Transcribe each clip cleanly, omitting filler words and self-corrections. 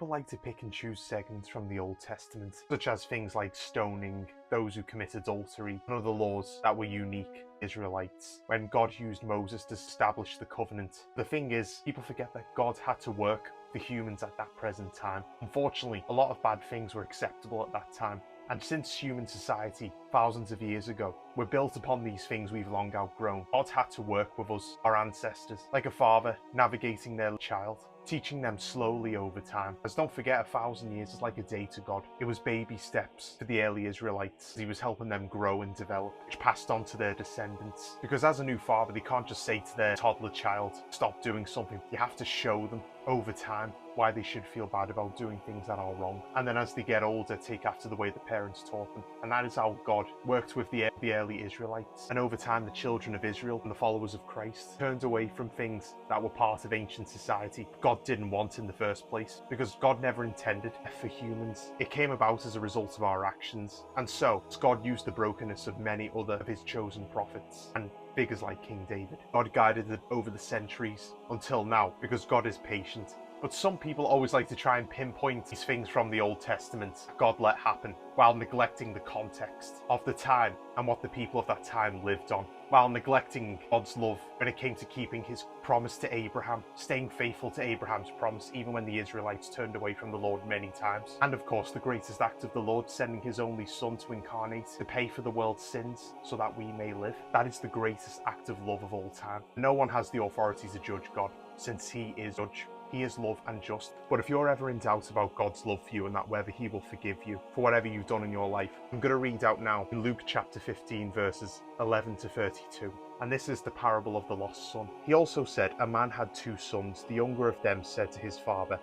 People like to pick and choose segments from the Old Testament, such as things like stoning those who commit adultery and other laws that were unique to Israelites when God used Moses to establish the covenant. The thing is, people forget that God had to work for humans at that present time. Unfortunately, a lot of bad things were acceptable at that time. And since human society, thousands of years ago, were built upon these things we've long outgrown, God had to work with us, our ancestors, like a father navigating their child, teaching them slowly over time. As don't forget, 1,000 years is like a day to God. It was baby steps for the early Israelites. He was helping them grow and develop, which passed on to their descendants. Because as a new father, they can't just say to their toddler child, stop doing something. You have to show them over time why they should feel bad about doing things that are wrong. And then as they get older, take after the way the parents taught them. And that is how God worked with the early Israelites. And over time, the children of Israel and the followers of Christ turned away from things that were part of ancient society God didn't want in the first place, because God never intended for humans. It came about as a result of our actions. And so, God used the brokenness of many other of his chosen prophets and figures like King David. God guided it over the centuries until now, because God is patient. But some people always like to try and pinpoint these things from the Old Testament that God let happen, while neglecting the context of the time and what the people of that time lived on, while neglecting God's love when it came to keeping his promise to Abraham, staying faithful to Abraham's promise even when the Israelites turned away from the Lord many times. And of course, the greatest act of the Lord, sending his only son to incarnate, to pay for the world's sins so that we may live. That is the greatest act of love of all time. No one has the authority to judge God, since he is judge. He is love and just. But if you're ever in doubt about God's love for you and that whether he will forgive you for whatever you've done in your life, I'm going to read out now in Luke chapter 15 verses 11 to 32. And this is the parable of the lost son. He also said, a man had 2 sons. The younger of them said to his father,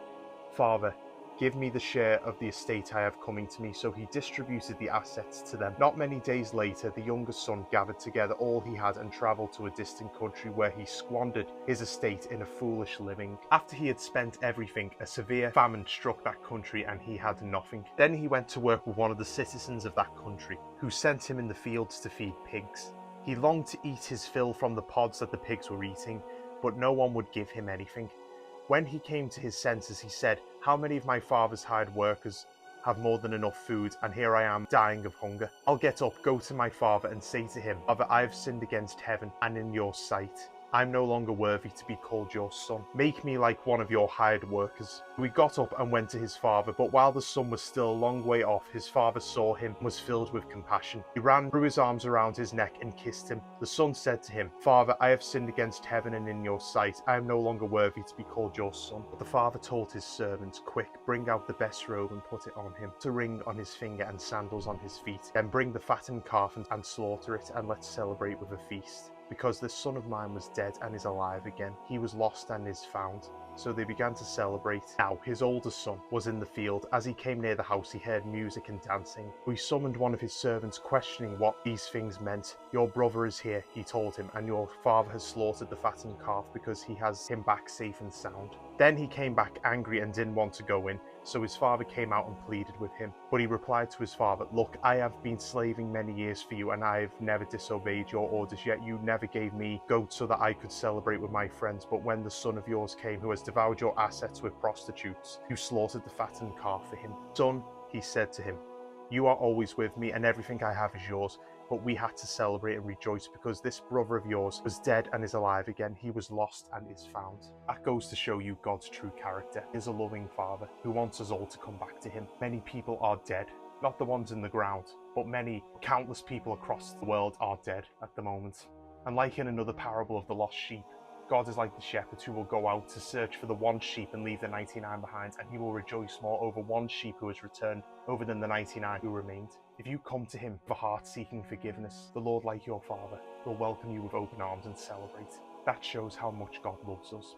Father, give me the share of the estate I have coming to me. So he distributed the assets to them. Not many days later, the younger son gathered together all he had and travelled to a distant country where he squandered his estate in a foolish living. After he had spent everything, a severe famine struck that country and he had nothing. Then he went to work with one of the citizens of that country, who sent him in the fields to feed pigs. He longed to eat his fill from the pods that the pigs were eating, but no one would give him anything. When he came to his senses, he said, how many of my father's hired workers have more than enough food, and here I am dying of hunger? I'll get up, go to my father, and say to him, Father, I have sinned against heaven and in your sight. I'm no longer worthy to be called your son. Make me like one of your hired workers. He got up and went to his father, but while the son was still a long way off, his father saw him and was filled with compassion. He ran, threw his arms around his neck and kissed him. The son said to him, Father, I have sinned against heaven and in your sight. I am no longer worthy to be called your son. But the father told his servants, quick, bring out the best robe and put it on him, a ring on his finger and sandals on his feet. Then bring the fattened calf and slaughter it, and let's celebrate with a feast. Because this son of mine was dead and is alive again. He was lost and is found. So they began to celebrate. Now his older son was in the field. As he came near the house, he heard music and dancing. He summoned one of his servants, questioning what these things meant. Your brother is here, he told him, and your father has slaughtered the fattened calf because he has him back safe and sound. Then he came back angry and didn't want to go in. So his father came out and pleaded with him. But he replied to his father, look, I have been slaving many years for you, and I have never disobeyed your orders, yet you never gave me goats so that I could celebrate with my friends. But when the son of yours came, who has devoured your assets with prostitutes, you slaughtered the fattened calf for him. Son, he said to him, you are always with me, and everything I have is yours. But we had to celebrate and rejoice because this brother of yours was dead and is alive again. He was lost and is found. That goes to show you God's true character. He is a loving father who wants us all to come back to him. Many people are dead, not the ones in the ground, but many, countless people across the world are dead at the moment. And like in another parable of the lost sheep, God is like the shepherd who will go out to search for the one sheep and leave the 99 behind, and he will rejoice more over one sheep who has returned over than the 99 who remained. If you come to him with a heart seeking forgiveness, the Lord, like your Father, will welcome you with open arms and celebrate. That shows how much God loves us.